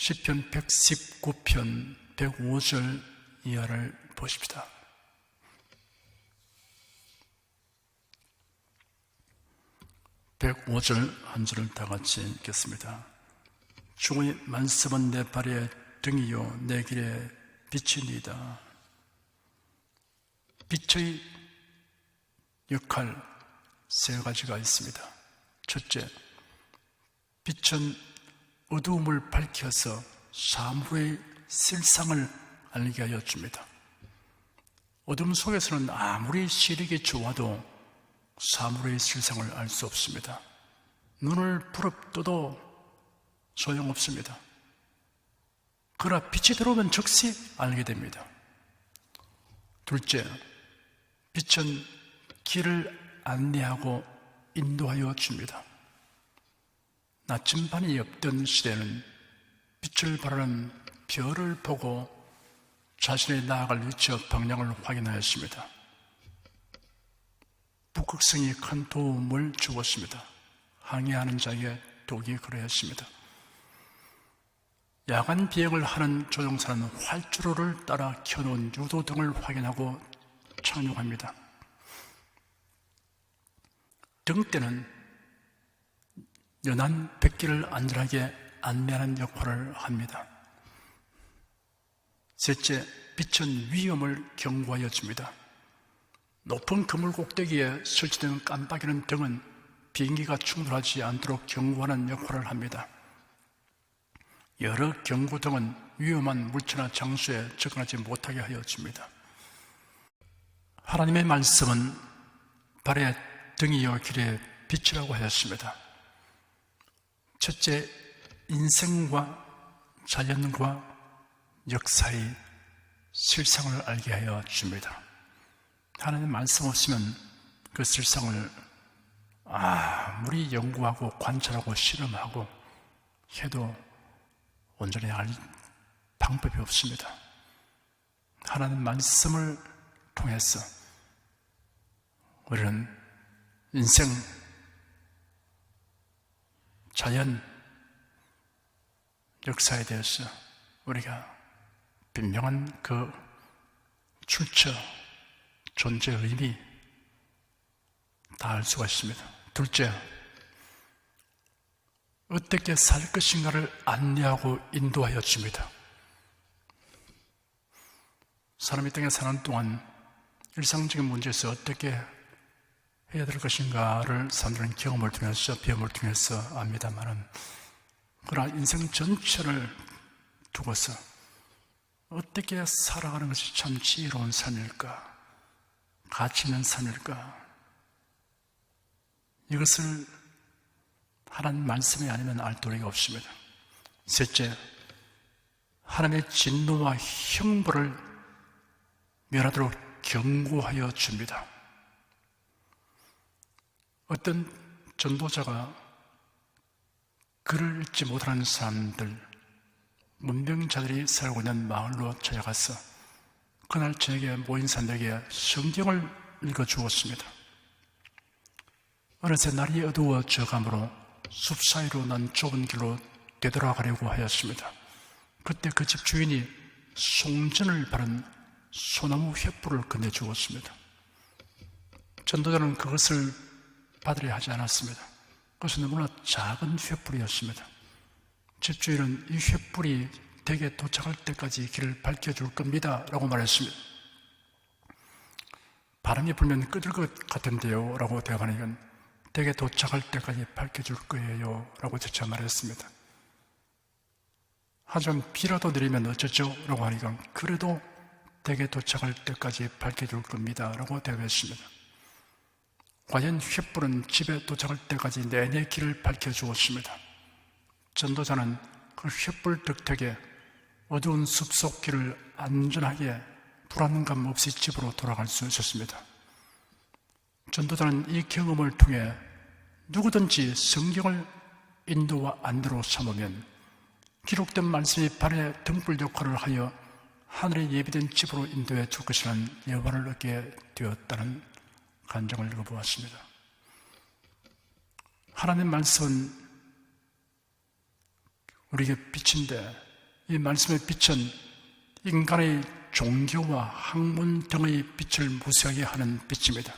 시편 119편 105절 이하를 보십시다. (105절) 한 절을 다 같이 읽겠습니다. 주의 말씀은 내 발의 등이요 내 길의 빛이니이다. 빛의 역할 세 가지가 있습니다. 첫째, 빛은 어두움을 밝혀서 사물의 실상을 알게 하여 줍니다. 어둠 속에서는 아무리 시력이 좋아도 사물의 실상을 알 수 없습니다. 눈을 부릅떠도 소용없습니다. 그러나 빛이 들어오면 즉시 알게 됩니다. 둘째, 빛은 길을 안내하고 인도하여 줍니다. 나침반이 없던 시대는 빛을 발하는 별을 보고 자신의 나아갈 위치와 방향을 확인하였습니다. 북극성이 큰 도움을 주었습니다. 항해하는 자에게 독이 그러했습니다. 야간 비행을 하는 조종사는 활주로를 따라 켜놓은 유도등을 확인하고 착륙합니다. 등대는 연한 백기를 안전하게 안내하는 역할을 합니다. 셋째, 빛은 위험을 경고하여 줍니다. 높은 그물 꼭대기에 설치된 깜빡이는 등은 비행기가 충돌하지 않도록 경고하는 역할을 합니다. 여러 경고등은 위험한 물체나 장소에 접근하지 못하게 하여 줍니다. 하나님의 말씀은 발의 등이요 길의 빛이라고 하였습니다. 첫째, 인생과 자연과 역사의 실상을 알게 하여 줍니다. 하나님의 말씀 없으면 그 실상을 아무리 연구하고 관찰하고 실험하고 해도 온전히 알 방법이 없습니다. 하나님 말씀을 통해서 우리는 인생, 자연, 역사에 대해서 우리가 분명한 그 출처, 존재의 의미 다 알 수가 있습니다. 둘째, 어떻게 살 것인가를 안내하고 인도하여 줍니다. 사람이 땅에 사는 동안 일상적인 문제에서 어떻게 해야 될 것인가를 사람들은 경험을 통해서 배움을 통해서 압니다만은 그러나 인생 전체를 두고서 어떻게 살아가는 것이 참 지혜로운 삶일까, 가치 있는 삶일까, 이것을 하나님 말씀이 아니면 알 도리가 없습니다. 셋째, 하나님의 진노와 형벌을 면하도록 경고하여 줍니다. 어떤 전도자가 글을 읽지 못하는 사람들, 문명자들이 살고 있는 마을로 찾아가서 그날 저녁에 모인 사람들에게 성경을 읽어주었습니다. 어느새 날이 어두워져 가므로 숲 사이로 난 좁은 길로 되돌아가려고 하였습니다. 그때 그 집 주인이 송전을 바른 소나무 횃불을 건네주었습니다. 전도자는 그것을 받으려 하지 않았습니다. 그것은 너무나 작은 횃불이었습니다. 집주인은 이 횃불이 댁에 도착할 때까지 길을 밝혀줄 겁니다 라고 말했습니다. 바람이 불면 꺼질 것 같은데요 라고 대답하니까 댁에 도착할 때까지 밝혀줄 거예요 라고 재차 말했습니다. 하지만 비라도 내리면 어쩌죠? 라고 하니까 그래도 댁에 도착할 때까지 밝혀줄 겁니다 라고 대답했습니다. 과연 횃불은 집에 도착할 때까지 내내 길을 밝혀주었습니다. 전도자는 그 횃불 덕택에 어두운 숲속 길을 안전하게 불안감 없이 집으로 돌아갈 수 있었습니다. 전도자는 이 경험을 통해 누구든지 성경을 인도와 안대로 삼으면 기록된 말씀이 발의 등불 역할을 하여 하늘에 예비된 집으로 인도해 줄 것이라는 여호와를 얻게 되었다는 간증을 읽어보았습니다. 하나님 말씀은 우리에게 빛인데 이 말씀의 빛은 인간의 종교와 학문 등의 빛을 무시하게 하는 빛입니다.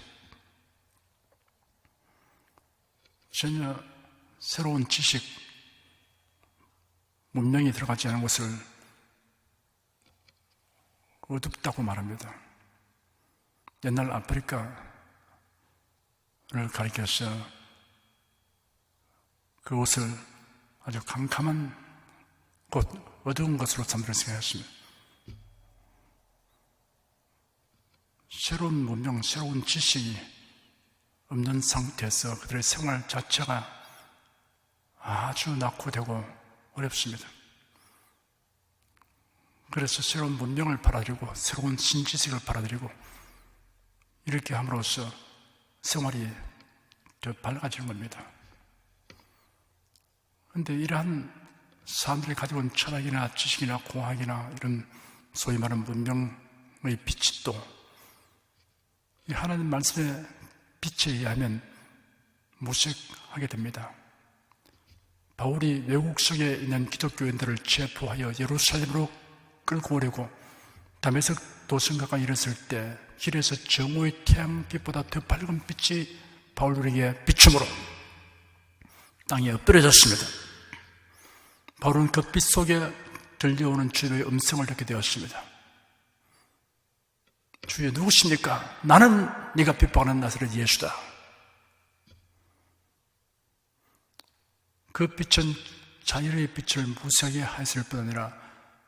전혀 새로운 지식, 문명이 들어가지 않은 것을 어둡다고 말합니다. 옛날 아프리카를 가리켜서 그곳을 아주 캄캄한 곳, 어두운 것으로 사람들은 생각했습니다. 새로운 문명, 새로운 지식이 없는 상태에서 그들의 생활 자체가 아주 낙후되고 어렵습니다. 그래서 새로운 문명을 받아들이고 새로운 신지식을 받아들이고 이렇게 함으로써 생활이 더 밝아지는 겁니다. 그런데 이러한 사람들이 가지고 온 철학이나 지식이나 공학이나 이런 소위 말하는 문명의 빛이 또 이 하나님 말씀의 빛에 의하면 무색하게 됩니다. 바울이 외국 속에 있는 기독교인들을 체포하여 예루살렘으로 끌고 오려고 다메섹 도성가까지 이르렀을 때 길에서 정오의 태양빛보다 더 밝은 빛이 바울에게 비춤으로 땅에 엎드려졌습니다. 바울은 그 빛 속에 들려오는 주의 음성을 듣게 되었습니다. 주여 누구십니까? 나는 네가 핍박하는 나사렛 예수다. 그 빛은 자연의 빛을 무시하게 하였을 뿐 아니라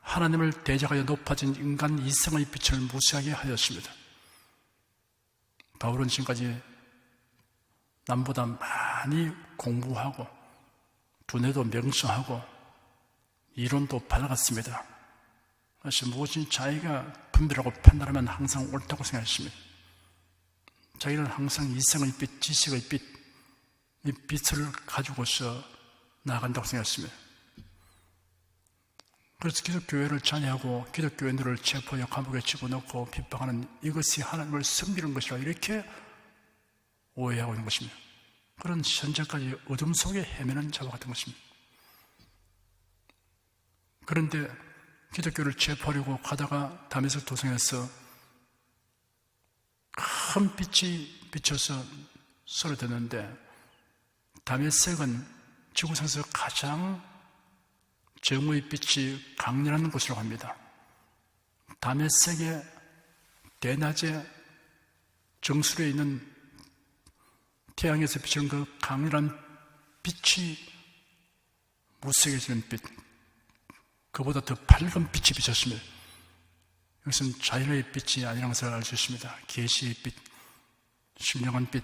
하나님을 대적하여 높아진 인간 이성의 빛을 무시하게 하였습니다. 바울은 지금까지 남보다 많이 공부하고 두뇌도 명성하고 이론도 밝았습니다. 그래서 무엇이 자기가 분별하고 판단하면 항상 옳다고 생각했습니다. 자기는 항상 이성의 빛, 지식의 빛, 이 빛을 가지고서 나아간다고 생각했습니다. 그래서 기독교회를 잔해하고 기독교인들을 체포하여 감옥에 집어넣고 핍박하는 이것이 하나님을 섬기는 것이라 이렇게 오해하고 있는 것입니다. 그런 현재까지 어둠 속에 헤매는 자와 같은 것입니다. 그런데 기독교를 체포하려고 가다가 다메섹 도성에서 큰 빛이 비쳐서 소리 듣는데 다메섹은 지구상에서 가장 정오의 빛이 강렬한 곳이라고 합니다. 다메섹의 대낮에 정수리에 있는 태양에서 비치는 그 강렬한 빛이 무색해지는 빛, 그보다 더 밝은 빛이 비쳤습니다. 이것은 자연의 빛이 아니라는 것을 알 수 있습니다. 계시의 빛, 신령한 빛,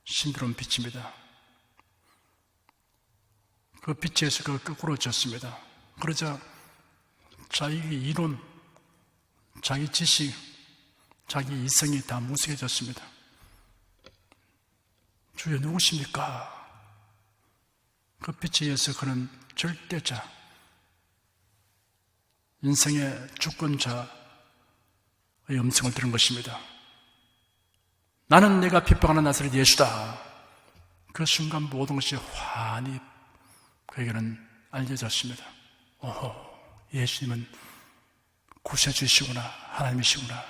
신비로운 빛입니다. 그 빛에서 그 거꾸로 졌습니다. 그러자 자기 이론, 자기 지식, 자기 이성이 다 무색해졌습니다. 주여 누구십니까? 그 빛에 의해서 그는 절대자, 인생의 주권자의 음성을 들은 것입니다. 나는 내가 핍박하는 나사렛 예수다. 그 순간 모든 것이 환히 그에게는 알려졌습니다. 오호, 예수님은 구세주시구나, 하나님이시구나.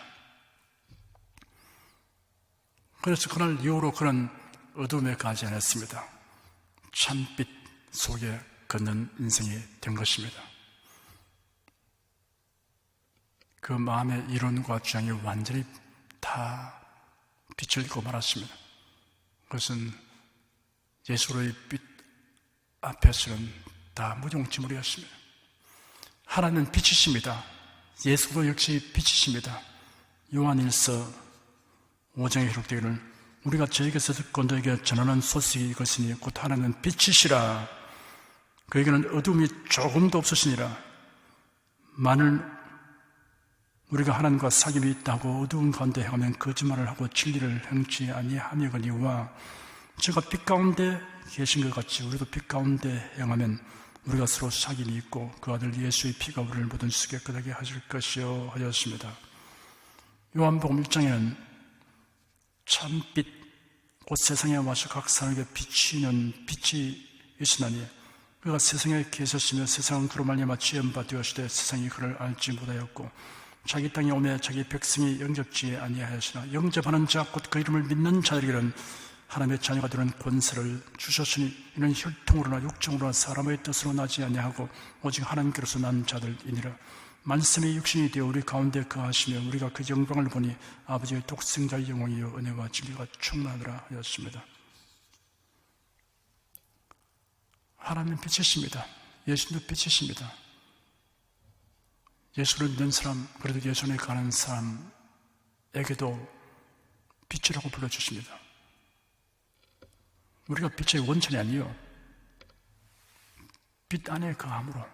그래서 그날 이후로 그는 어둠에 가지 않았습니다. 참빛 속에 걷는 인생이 된 것입니다. 그 마음의 이론과 주장이 완전히 다 빛을 잃고 말았습니다. 그것은 예수로의 빛 앞에서는 다 무용지물이었습니다. 하나님은 빛이십니다. 예수도 역시 빛이십니다. 요한일서 5장에 기록되기를 우리가 저에게서 듣고 너에게 전하는 소식이 이것이니 곧 하나님은 빛이시라. 그에게는 어둠이 조금도 없으시니라. 만일 우리가 하나님과 사귐이 있다고 어두운 가운데 행하면 거짓말을 하고 진리를 행치 아니하며거니와 저가 빛 가운데 계신 것 같이 우리도 빛 가운데 행하면 우리가 서로 사귐이 있고 그 아들 예수의 피가 우리를 모든 수게 깨끗하게 하실 것이요 하였습니다. 요한복음 1장에는 참빛 곧 세상에 와서 각 사람에게 비치는 빛이 있으나니 그가 세상에 계셨으며 세상은 그로 말미암아 지연바 되었으되 세상이 그를 알지 못하였고 자기 땅에 오매 자기 백성이 영접지 아니하였으나 영접하는 자 곧 그 이름을 믿는 자들에게는 하나님의 자녀가 되는 권세를 주셨으니 이는 혈통으로나 육정으로나 사람의 뜻으로 나지 아니하고 오직 하나님께로서 난 자들이니라. 말씀이 육신이 되어 우리 가운데 거하시며 우리가 그 영광을 보니 아버지의 독생자의 영광이요 은혜와 진리가 충만하더라 하였습니다. 하나님 빛이십니다. 예수님도 빛이십니다. 예수를 믿는 사람, 그래도 예수에 가는 사람에게도 빛이라고 불러주십니다. 우리가 빛의 원천이 아니요, 빛 안에 거함으로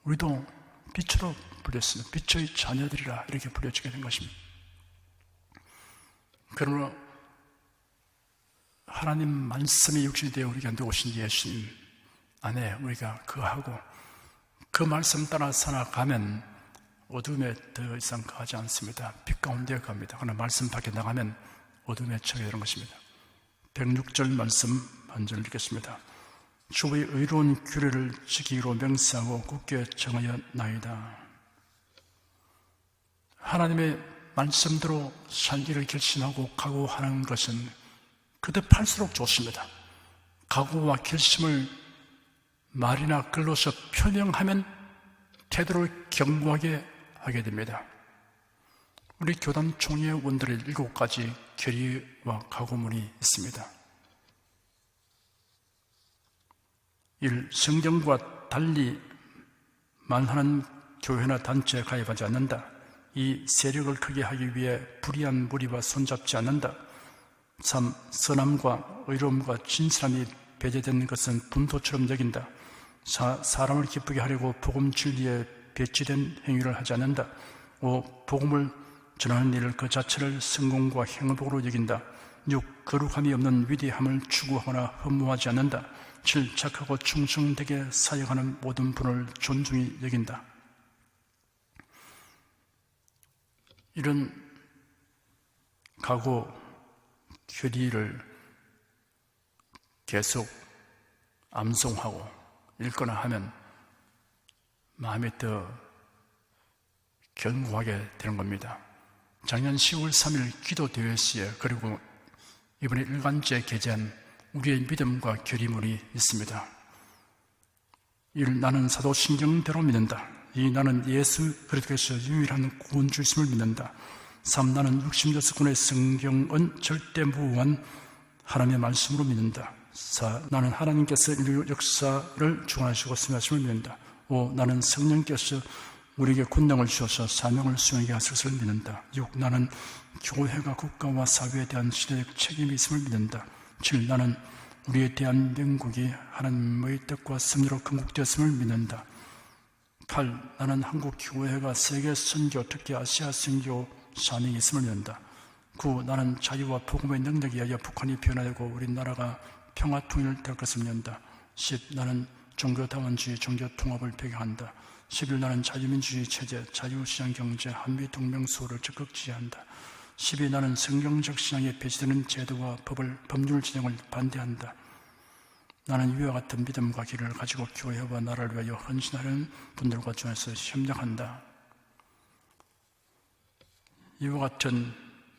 우리도 빛으로 불렸습니다. 빛의 자녀들이라 이렇게 불려지게 된 것입니다. 그러므로 하나님 말씀이 육신이 되어 우리 곁에 오신 예수님 안에 우리가 거하고 그 말씀 따라 살아가면 어둠에 더 이상 거하지 않습니다. 빛 가운데 갑니다. 그러나 말씀 밖에 나가면 어둠에 처해 되는 것입니다. 106절 말씀 한 절 읽겠습니다. 주의 의로운 규례를 지키기로 명세하고 굳게 정하였나이다. 하나님의 말씀대로 살기를 결심하고 각오하는 것은 그듭할수록 좋습니다. 각오와 결심을 말이나 글로서 표명하면 태도를 견고하게 하게 됩니다. 우리 교단 총회 원들의 7가지 결의와 각오문이 있습니다. 1. 성경과 달리 말하는 교회나 단체에 가입하지 않는다. 2. 세력을 크게 하기 위해 불의한 무리와 손잡지 않는다. 3. 선함과 의로움과 진실함이 배제된 것은 분토처럼 여긴다. 4. 사람을 기쁘게 하려고 복음 진리에 배치된 행위를 하지 않는다. 5. 복음을 전하는 일을 그 자체를 성공과 행복으로 여긴다. 6. 거룩함이 없는 위대함을 추구하거나 흠모하지 않는다. 7. 착하고 충성되게 사역하는 모든 분을 존중히 여긴다. 이런 각오, 결의를 계속 암송하고 읽거나 하면 마음이 더 견고하게 되는 겁니다. 작년 10월 3일 기도대회 시에 그리고 이번에 일간지에 게재한 우리의 믿음과 결의문이 있습니다. 1. 나는 사도신경대로 믿는다. 2. 나는 예수 그리스도께서 유일한 구원주이심을 믿는다. 3. 나는 66권의 성경은 절대 무한 하나님의 말씀으로 믿는다. 4. 나는 하나님께서 인류 역사를 주관하시고 승하심을 믿는다. 5. 나는 성령께서 우리에게 권능을 주셔서 사명을 수행하게 하실 것을 믿는다. 6. 나는 교회가 국가와 사회에 대한 시대적 책임이 있음을 믿는다. 7. 나는 우리에 대한 명국이 하나님의 뜻과 섭리로 건국되었음을 믿는다. 8. 나는 한국 교회가 세계 선교, 특히 아시아 선교 사명이 있음을 믿는다. 9. 나는 자유와 복음의 능력에 의하여 북한이 변화되고 우리나라가 평화 통일을 될 것을 믿는다. 10. 나는 종교다원주의, 종교통합을 배경한다. 11. 나는 자유민주주의 체제, 자유시장 경제, 한미동맹수호를 적극 지지한다. 12. 나는 성경적 신앙에 배치되는 제도와 법률 진행을 반대한다. 나는 위와 같은 믿음과 길을 가지고 교회와 나라를 위하여 헌신하는 분들과 중에서 협력한다. 이와 같은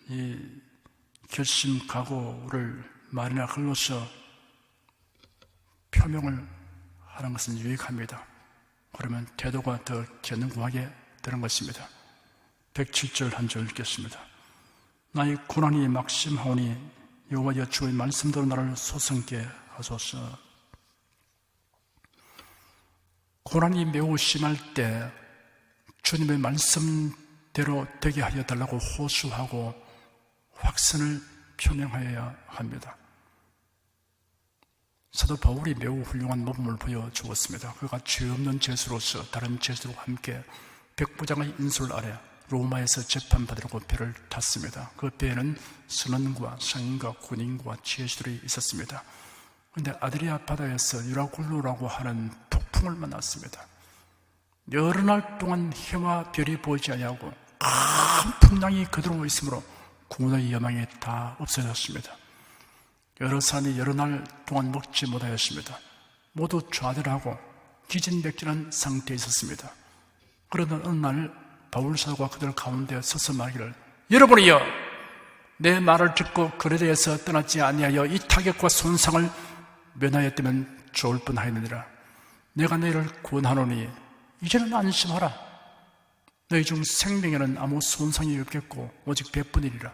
이 결심, 각오를 말이나 글로서 표명을 하는 것은 유익합니다. 그러면 태도가 더 견고하게 되는 것입니다. 107절 한 절 읽겠습니다. 나의 고난이 막심하오니 여호와여 주의 말씀대로 나를 소성케 하소서. 고난이 매우 심할 때 주님의 말씀대로 되게 하여 달라고 호소하고 확신을 표명하여야 합니다. 사도 바울이 매우 훌륭한 모범을 보여주었습니다. 그가 죄 없는 죄수로서 다른 죄수들과 함께 백부장의 인술 아래 로마에서 재판받으려고 배를 탔습니다. 그 배에는 선원과 상인과 군인과 지혜수들이 있었습니다. 그런데 아드리아 바다에서 유라굴로라고 하는 폭풍을 만났습니다. 여러 날 동안 해와 별이 보이지 아니하고 큰 풍랑이 그대로 있으므로 구원의 여망이 다 없어졌습니다. 여러 사람이 여러 날 동안 먹지 못하였습니다. 모두 좌절하고 기진맥진한 상태에 있었습니다. 그러던 어느 날 바울 사도가 그들 가운데 서서 말하기를, 여러분이여, 내 말을 듣고 그레데에서 떠나지 아니하여 이 타격과 손상을 면하였다면 좋을 뻔하였느니라. 내가 너희를 구원하노니 이제는 안심하라. 너희 중 생명에는 아무 손상이 없겠고 오직 배뿐이리라.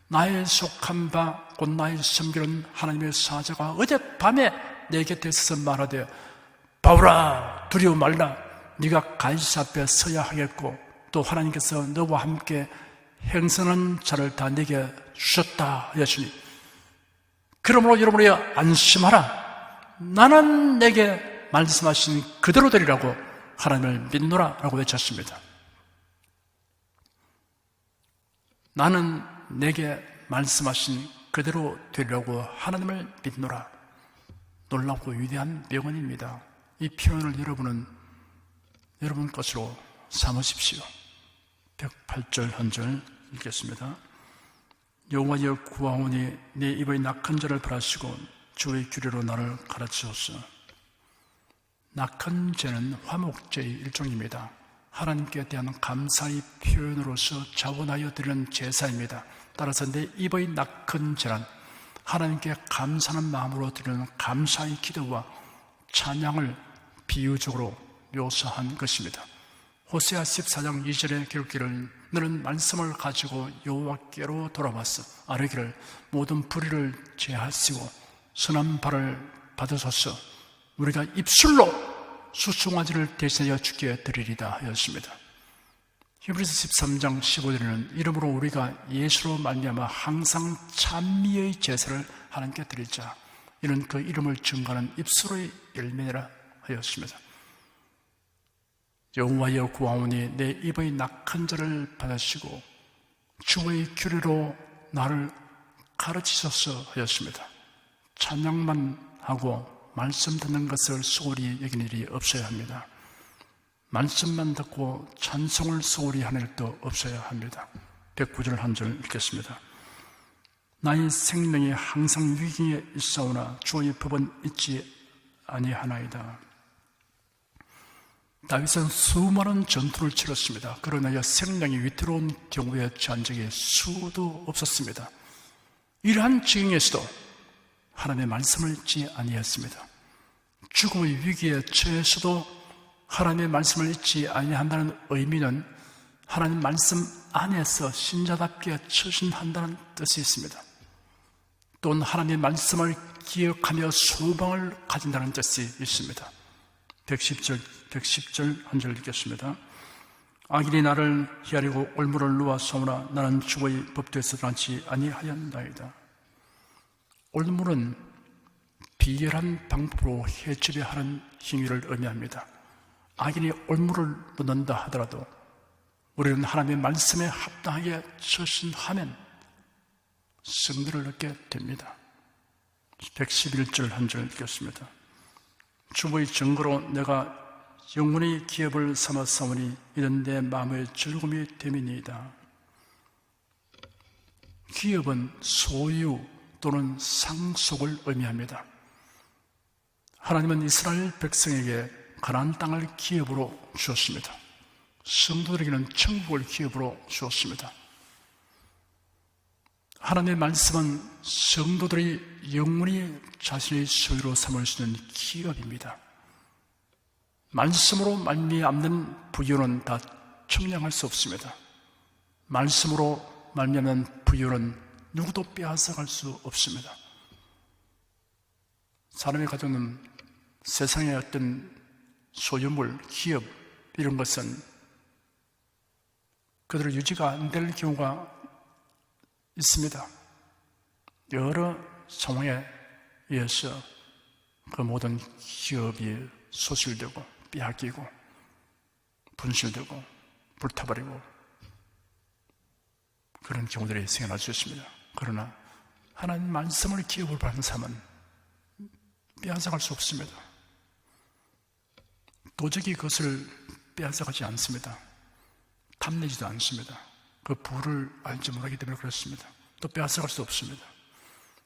나의 속한 바 곧 나의 섬기는 하나님의 사자가 어젯밤에 내 곁에 서서 말하되, 바울아, 두려워 말라. 네가 가이사 앞에 서야 하겠고 또 하나님께서 너와 함께 행선한 자를 다 내게 주셨다 하였으니, 그러므로 여러분이 안심하라. 나는 내게 말씀하신 그대로 되리라고 하나님을 믿노라 라고 외쳤습니다. 나는 내게 말씀하신 그대로 되리라고 하나님을 믿노라. 놀랍고 위대한 명언입니다. 이 표현을 여러분은 여러분 것으로 삼으십시오. 108절 한 절 읽겠습니다. 여호와여 구하오니 내 입의 낙한 자를 벌하시고 주의 규례로 나를 가르치소서. 낙한 죄는 화목제의 일종입니다. 하나님께 대한 감사의 표현으로서 자원하여 드리는 제사입니다. 따라서 내 입의 낙한 죄란 하나님께 감사하는 마음으로 드리는 감사의 기도와 찬양을 비유적으로 묘사한 것입니다. 호세아 14장 2절에 기록기를, 너는 말씀을 가지고 여호와께로 돌아왔어 아뢰기를, 모든 불의를 제하시고 선한 발을 받으소서. 우리가 입술로 수송아지를 대신하여 주께 드리리다 하였습니다. 히브리서 13장 15절에는 이러므로 우리가 예수로 말미암아 항상 찬미의 제사를 하나님께 드리자. 이는 그 이름을 증거하는 입술의 열매니라 하였습니다. 여호와여 구하오니 내 입의 낙한 자를 받으시고 주의 규례로 나를 가르치소서 하였습니다. 찬양만 하고 말씀 듣는 것을 소홀히 여기는 일이 없어야 합니다. 말씀만 듣고 찬송을 소홀히 하는 일도 없어야 합니다. 109절 한 절 읽겠습니다. 나의 생명이 항상 위기에 있사오나 주의 법은 잊지 아니하나이다. 다윗은 수많은 전투를 치렀습니다. 그러나 생명이 위태로운 경우에 처한 적이 수도 없었습니다. 이러한 지경에서도 하나님의 말씀을 잊지 아니했습니다. 죽음의 위기에 처해서도 하나님의 말씀을 잊지 아니한다는 의미는 하나님 말씀 안에서 신자답게 처신한다는 뜻이 있습니다. 또는 하나님의 말씀을 기억하며 소망을 가진다는 뜻이 있습니다. 110절 한 절 읽겠습니다. 악인이 나를 헤아리고 올무를 놓아서오나 나는 주의 법도에서 떠나지 아니하였나이다. 올무는 비열한 방법으로 해치려 하는 행위를 의미합니다. 악인이 올무를 놓는다 하더라도 우리는 하나님의 말씀에 합당하게 처신하면 승리를 얻게 됩니다. 111절 한 절 읽겠습니다. 주의 증거로 내가 영원히 기업을 삼았사오니 이는 내 마음의 즐거움이 됨이니이다. 기업은 소유 또는 상속을 의미합니다. 하나님은 이스라엘 백성에게 가나안 땅을 기업으로 주었습니다. 성도들에게는 천국을 기업으로 주었습니다. 하나님의 말씀은 성도들이 영원히 자신의 소유로 삼을 수 있는 기업입니다. 말씀으로 말미암는 부유는 다 청량할 수 없습니다. 말씀으로 말미암는 부유는 누구도 빼앗아갈 수 없습니다. 사람이 가져오는 세상의 어떤 소유물, 기업 이런 것은 그대로 유지가 안 될 경우가 있습니다. 여러 상황에 의해서 그 모든 기업이 소실되고 빼앗기고 분실되고 불타버리고 그런 경우들이 생겨날 수 있습니다. 그러나 하나님 말씀을 기업으로 받는 사람은 빼앗아갈 수 없습니다. 도저히 그것을 빼앗아가지 않습니다. 탐내지도 않습니다. 그 부를 알지 못하기 때문에 그렇습니다. 또 빼앗아갈 수 없습니다.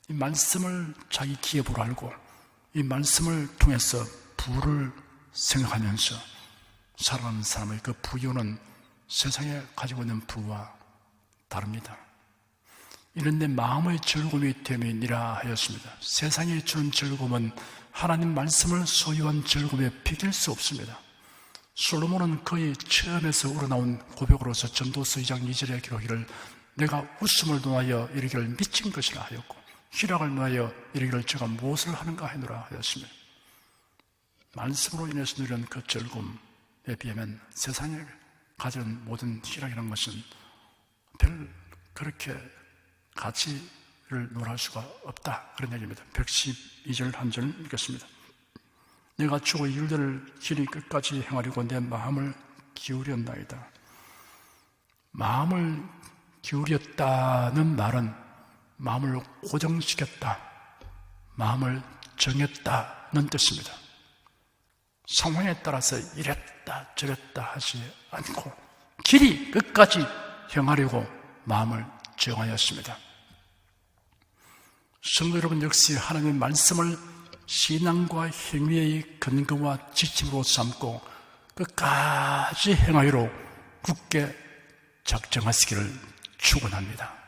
이 말씀을 자기 기업으로 알고 이 말씀을 통해서 부를 생각하면서 살아가는 사람의 그 부유는 세상에 가지고 있는 부와 다릅니다. 이런 내 마음의 즐거움이 됨이니라 하였습니다. 세상이 주는 즐거움은 하나님 말씀을 소유한 즐거움에 비길 수 없습니다. 솔로몬은 그의 처음에서 우러나온 고백으로서 전도서 2장 2절에 기록하기를 내가 웃음을 논하여 이르기를 미친 것이라 하였고 희락을 논하여 이르기를 제가 무엇을 하는가 하노라 하였습니다. 말씀으로 인해서 누리는 그 즐거움에 비하면 세상에 가진 모든 희락이라는 것은 별 그렇게 가치를 논할 수가 없다, 그런 얘기입니다. 112절 한 절 읽겠습니다. 내가 주의 일들을 길이 끝까지 행하려고 내 마음을 기울였나이다. 마음을 기울였다는 말은 마음을 고정시켰다, 마음을 정했다는 뜻입니다. 상황에 따라서 이랬다 저랬다 하지 않고 길이 끝까지 행하려고 마음을 정하였습니다. 성도 여러분 역시 하나님의 말씀을 신앙과 행위의 근거와 지침으로 삼고 끝까지 행하기로 굳게 작정하시기를 축원합니다.